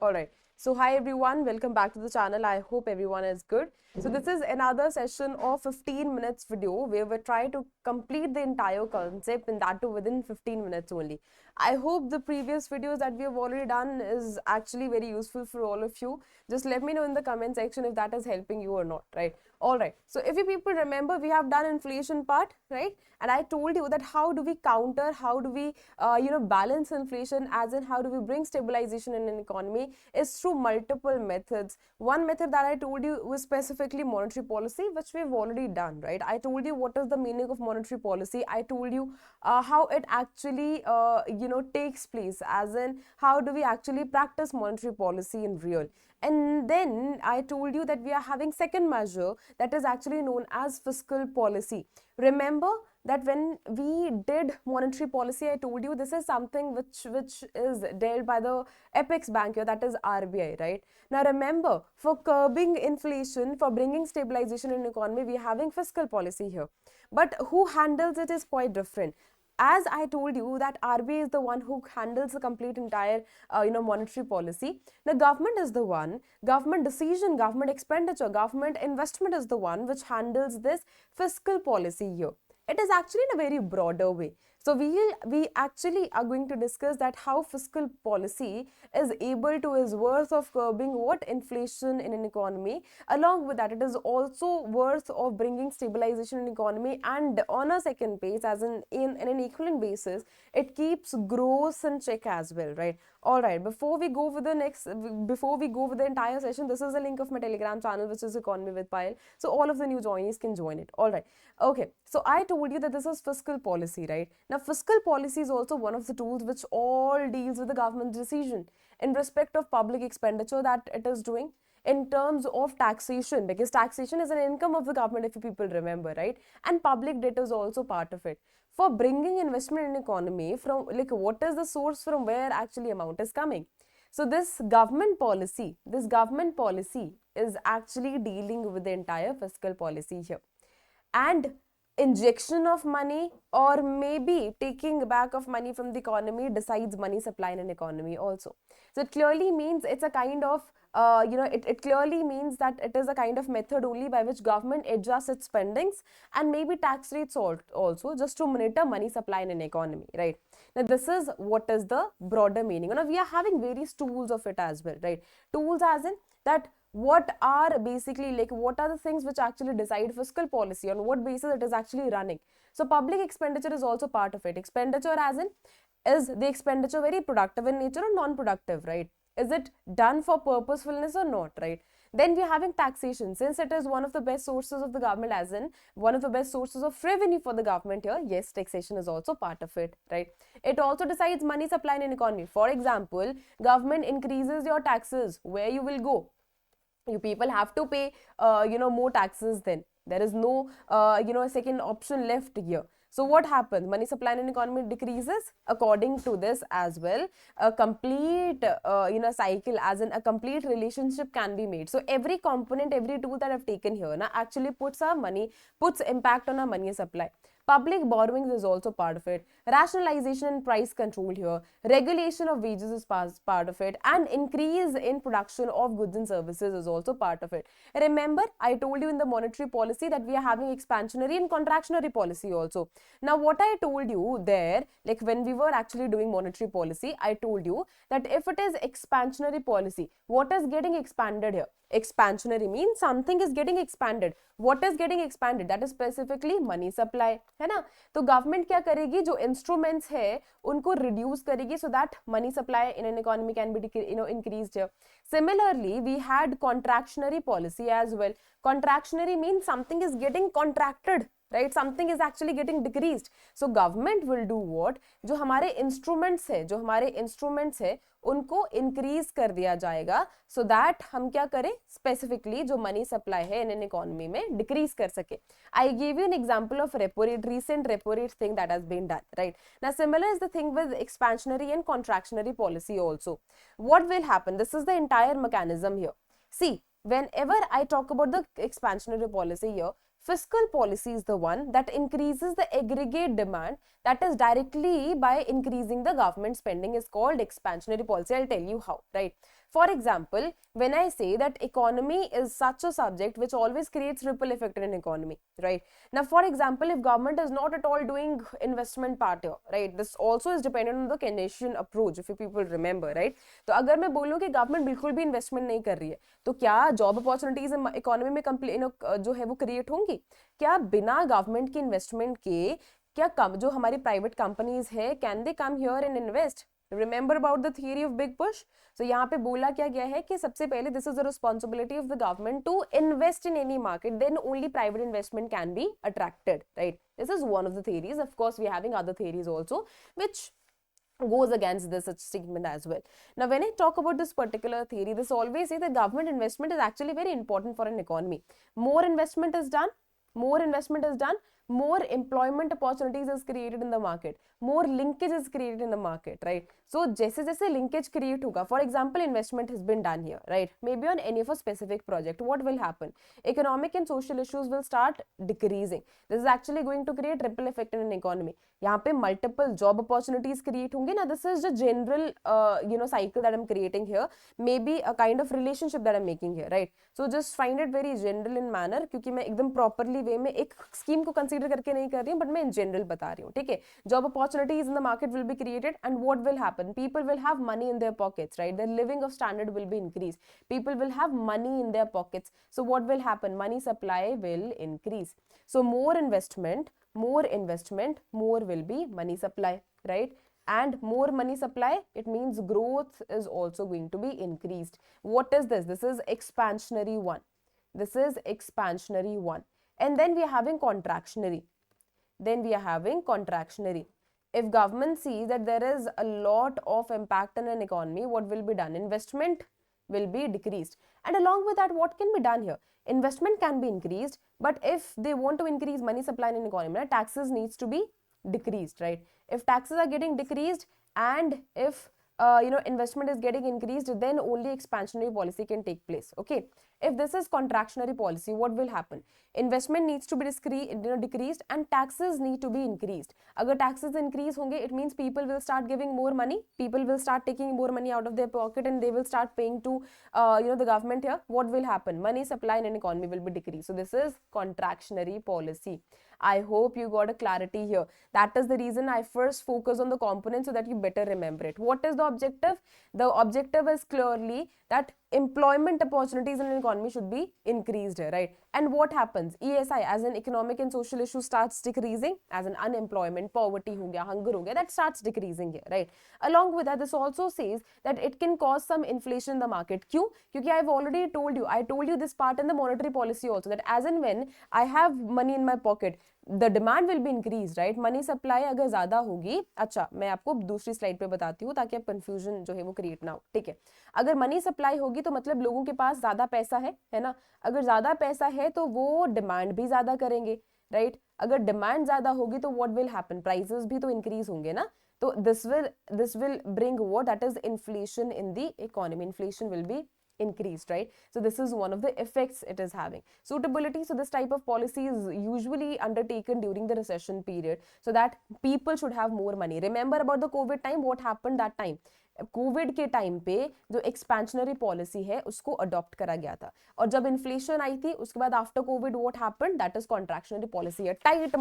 Alright, so hi everyone, welcome back to the channel. I hope everyone is good. So this is another session of 15 minutes video where we try to complete the entire concept and that too within 15 minutes only. I hope the previous videos that we have already done is actually very useful for all of you. Just let me know in the comment section if that is helping you or not, right? Alright, so if you people remember, we have done inflation part, right? And I told you that how do we counter, how do we balance inflation, as in how do we bring stabilization in an economy is through multiple methods. One method that I told you was specifically monetary policy, which we've already done, right? I told you what is the meaning of monetary policy. I told you how it actually takes place, as in how do we actually practice monetary policy in real. And then I told you that we are having second measure that is actually known as fiscal policy. Remember that when we did monetary policy, I told you this is something which is dealt by the apex bank here, that is RBI, right? Now remember, for curbing inflation, for bringing stabilization in economy, we are having fiscal policy here. But who handles it is quite different. As I told you that RBI is the one who handles the complete entire monetary policy. The government is the one, government decision, government expenditure, government investment is the one which handles this fiscal policy here. It is actually in a very broader way. So we actually are going to discuss that how fiscal policy is able to is worth of curbing what inflation in an economy. Along with that, it is also worth of bringing stabilization in economy, and on a second pace, as in an equivalent basis, it keeps growth in check as well, right? All right, before we go with the entire session, this is the link of my Telegram channel, which is Economy with Pile. So all of the new joinees can join it. All right. Okay, so I told you that this is fiscal policy, right? Now, fiscal policy is also one of the tools which all deals with the government decision in respect of public expenditure that it is doing, in terms of taxation, because taxation is an income of the government, if you people remember, right? And public debt is also part of it. For bringing investment in economy, from like what is the source from where actually amount is coming? So this government policy is actually dealing with the entire fiscal policy here. And injection of money or maybe taking back of money from the economy decides money supply in an economy also. So it clearly means it's a kind of it clearly means that it is a kind of method only by which government adjusts its spendings and maybe tax rates also, just to monitor money supply in an economy, right? Now this is what is the broader meaning. Now we are having various tools of it as well, right? Tools as in that what are basically like what are the things which actually decide fiscal policy, on what basis it is actually running. So public expenditure is also part of it. Expenditure as in, is the expenditure very productive in nature or non-productive, right? Is it done for purposefulness or not, right? Then we are having taxation, since it is one of the best sources of the government, as in one of the best sources of revenue for the government here. Yes, taxation is also part of it, right? It also decides money supply in an economy. For example, government increases your taxes, where you will go? You people have to pay more taxes. Then there is no second option left here. So what happens? Money supply in an economy decreases. According to this as well, a complete cycle, as in a complete relationship can be made. So every component, every tool that I've taken here now actually puts impact on our money supply. Public borrowings is also part of it. Rationalization and price control here. Regulation of wages is part of it. And increase in production of goods and services is also part of it. Remember, I told you in the monetary policy that we are having expansionary and contractionary policy also. Now, what I told you there, like when we were actually doing monetary policy, I told you that if it is expansionary policy, what is getting expanded here? Expansionary means something is getting expanded. What is getting expanded? That is specifically money supply, है ना? तो government क्या करेगी? जो instruments है उनको reduce करेगी, so that money supply in an economy can be increased here. Similarly, we had contractionary policy as well. Contractionary means something is getting contracted, right? Something is actually getting decreased. So government will do what? जो हमारे instruments है उनको increase कर दिया जाएगा, so that हम क्या करें? Specifically जो money supply है in an economy में decrease कर सके. I gave you an example of repo rate, recent repo rate thing that has been done, right? Now similar is the thing with expansionary and contractionary policy also. What will happen? This is the entire mechanism here. See, whenever I talk about the expansionary policy here, fiscal policy is the one that increases the aggregate demand, that is directly by increasing the government spending, is called expansionary policy. I'll tell you how, right? For example, when I say that economy is such a subject which always creates ripple effect in an economy, right? Now, for example, if government is not at all doing investment part here, right, this also is dependent on the Keynesian approach, if you people remember, right? तो अगर मैं बोलूँ कि government बिल्कुल भी investment नहीं कर रही है, तो क्या जॉब अपॉर्चुनिटीज इकोनॉमी में जो है वो क्रिएट होंगी? क्या बिना गवर्नमेंट की इन्वेस्टमेंट के क्या जो हमारी प्राइवेट कंपनीज है, can they come here and invest? Remember about the theory of big push. So यहाँ पे बोला क्या गया है कि सबसे पहले this is the responsibility of the government to invest in any market, then only private investment can be attracted, right? This is one of the theories. Of course we are having other theories also which goes against this statement as well. Now, when I talk about this particular theory, this always says that government investment is actually very important for an economy. More investment is done, more employment opportunities is created in the market, more linkage is created in the market, right? So जैसे जैसे linkage create होगा, for example, investment has been done here, right? Maybe on any of a specific project, what will happen? Economic and social issues will start decreasing. This is actually going to create ripple effect in an economy. यहाँ पे multiple job opportunities create होंगे ना. This is the general cycle that I'm creating here. Maybe a kind of relationship that I'm making here, right? So just find it very general in manner, क्योंकि मैं एकदम properly way में एक scheme को consider करके नहीं कर रही हूँ, but मैं in general बता रही हूँ, ठीक है? Job opportunities in the market will be created, and what will happen? People will have money in their pockets, right? Their living of standard will be increased. People will have money in their pockets. So what will happen? Money supply will increase. So more investment, more will be money supply, right? And more money supply, it means growth is also going to be increased. What is this? This is expansionary one. This is expansionary one. And then we are having contractionary. If government sees that there is a lot of impact in an economy, what will be done? Investment will be decreased. And along with that, what can be done here? Investment can be increased, but if they want to increase money supply in an economy, taxes needs to be decreased, right? If taxes are getting decreased and if investment is getting increased, then only expansionary policy can take place. Okay, if this is contractionary policy, what will happen? Investment needs to be decreased and taxes need to be increased. Agar taxes increase honge, it means people will start giving more money, people will start taking more money out of their pocket and they will start paying to the government here. What will happen? Money supply in an economy will be decreased. So this is contractionary policy. I hope you got a clarity here. That is the reason I first focus on the components so that you better remember it. What is the objective? The objective is clearly that employment opportunities in an economy should be increased, right? And what happens? ESI, as an economic and social issue, starts decreasing, as an unemployment, poverty ho gaya, hunger ho gaya, that starts decreasing here, right? Along with that, this also says that it can cause some inflation in the market. Kyun? Because I've already told you, I told you this part in the monetary policy also, that as and when I have money in my pocket, the demand will be increased, right? Money supply अगर ज़्यादा होगी, अच्छा मैं आपको दूसरी slide पे बताती हूँ ताकि आप कंफ्यूजन जो है वो क्रिएट ना हो, ठीक है? अगर मनी सप्लाई होगी तो मतलब लोगों के पास ज़्यादा पैसा है ना? अगर ज़्यादा पैसा है तो वो डिमांड भी ज़्यादा करेंगे, राइट? अगर डिमांड ज़्यादा होगी तो व्हाट विल हैपन? प्राइसेस भी तो इंक्रीज होंगे ना? तो this will bring what? That is inflation in the economy. Inflation will be increased, right? So this is one of the effects it is having. Suitability, so this type of policy is usually undertaken during the recession period so that people should have more money. Remember about the COVID time, what happened that time? Covid के time पे जो expansionary policy है उसको adopt करा गया था, और जब इन्फ्लेशन आई थी उसके बाद after Covid what happened? That is contractionary policy है, tight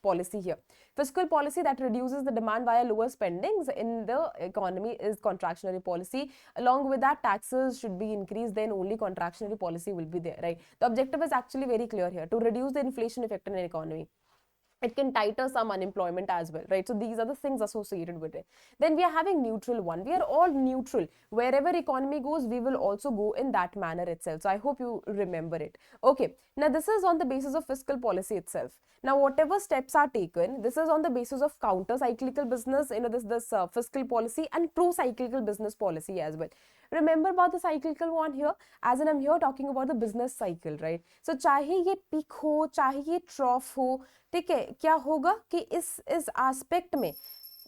policy here. Fiscal policy that reduces the demand via lower spendings in the economy is contractionary policy. Along with that, taxes should be increased, then only contractionary policy will be there, right? The objective is actually very clear here, to reduce the inflation effect in an economy. It can tighten some unemployment as well, right? So these are the things associated with it. Then we are having neutral one. We are all neutral. Wherever economy goes, we will also go in that manner itself. So I hope you remember it. Okay. Now this is on the basis of fiscal policy itself. Now whatever steps are taken, this is on the basis of counter-cyclical business, this fiscal policy and pro-cyclical business policy as well. Remember about the cyclical one here, as in I'm here talking about the business cycle, right? So चाहे ये peak हो, चाहे ये trough हो, ठीक है? क्या होगा कि इस aspect में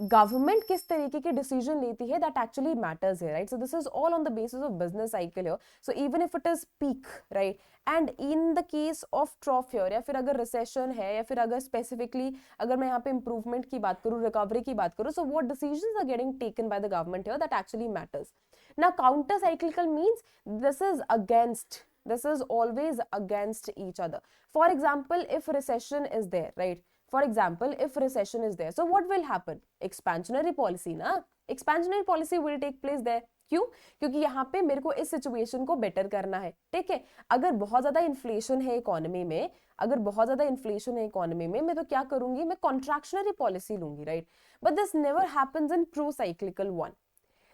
गवर्नमेंट किस तरीके के डिसीजन लेती है दैट एक्चुअली मैटर्स है, right? So this is all on the basis of business cycle here. So even if it is peak, right, and in the case of ट्रॉफ here, या फिर अगर रिसेशन है, या फिर अगर स्पेसिफिकली अगर मैं यहाँ पे इंप्रूवमेंट की बात करूँ, रिकवरी की बात करूँ, so what decisions are getting taken by the government here that actually matters. Now counter cyclical means this is always against each other. For example, if recession is there, right? For example, if recession is there, so what will happen? Expansionary policy ना, expansionary policy will take place there. क्यों? क्योंकि यहाँ पे मेरे को इस situation को better करना है, ठीक है? अगर बहुत ज्यादा इन्फ्लेशन है इकोनॉमी में, अगर बहुत ज्यादा इन्फ्लेशन है इकोनॉमी में, मैं तो क्या करूंगी, मैं कॉन्ट्रैक्शनरी पॉलिसी लूंगी, right? But this never happens in pro cyclical one.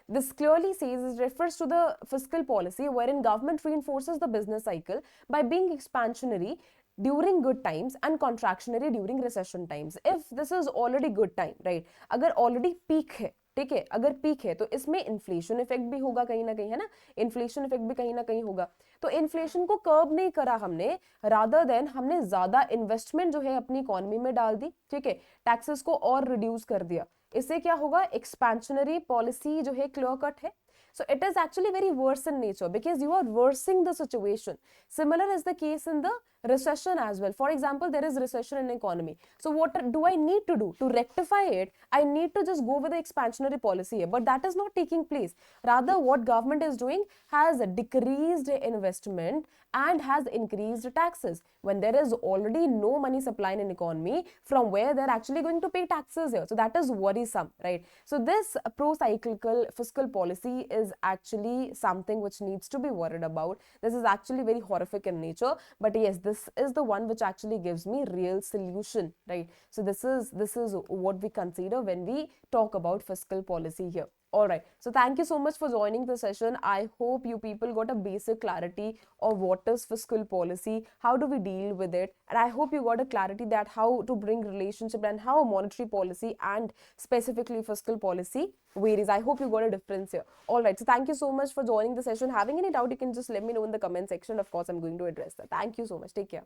This clearly says it refers to the fiscal policy wherein government reinforces the business cycle by being expansionary during good times and contractionary during recession times. If this is already good time, right? अगर already peak है, ठीक है, अगर peak है तो इसमें inflation effect भी होगा कहीं ना कहीं, है ना? इन्फ्लेशन इफेक्ट भी कहीं ना कहीं होगा. तो इन्फ्लेशन को कर्ब नहीं करा हमने, रादर देन हमने ज्यादा इन्वेस्टमेंट जो है अपनी इकोनॉमी में डाल दी, ठीक है, टैक्सेस को और रिड्यूस कर दिया. इससे क्या होगा, एक्सपेंशनरी पॉलिसी जो है क्लियर कट है. So it is actually very worse in nature because you are worsening the situation. Similar is the case in the recession as well. For example, there is recession in economy. So what do I need to do to rectify it? I need to just go with the expansionary policy here, but that is not taking place. Rather, what government is doing has decreased investment and has increased taxes when there is already no money supply in an economy from where they're actually going to pay taxes here. So that is worrisome, right? So this pro-cyclical fiscal policy is actually something which needs to be worried about. This is actually very horrific in nature, but yes, this is the one which actually gives me real solution, right? So this is what we consider when we talk about fiscal policy here. All right, so thank you so much for joining the session. I hope you people got a basic clarity of what is fiscal policy, how do we deal with it, and I hope you got a clarity that how to bring relationship and how monetary policy and specifically fiscal policy varies. I hope you got a difference here. All right, so thank you so much for joining the session. Having any doubt, you can just let me know in the comment section. Of course, I'm going to address that. Thank you so much. Take care.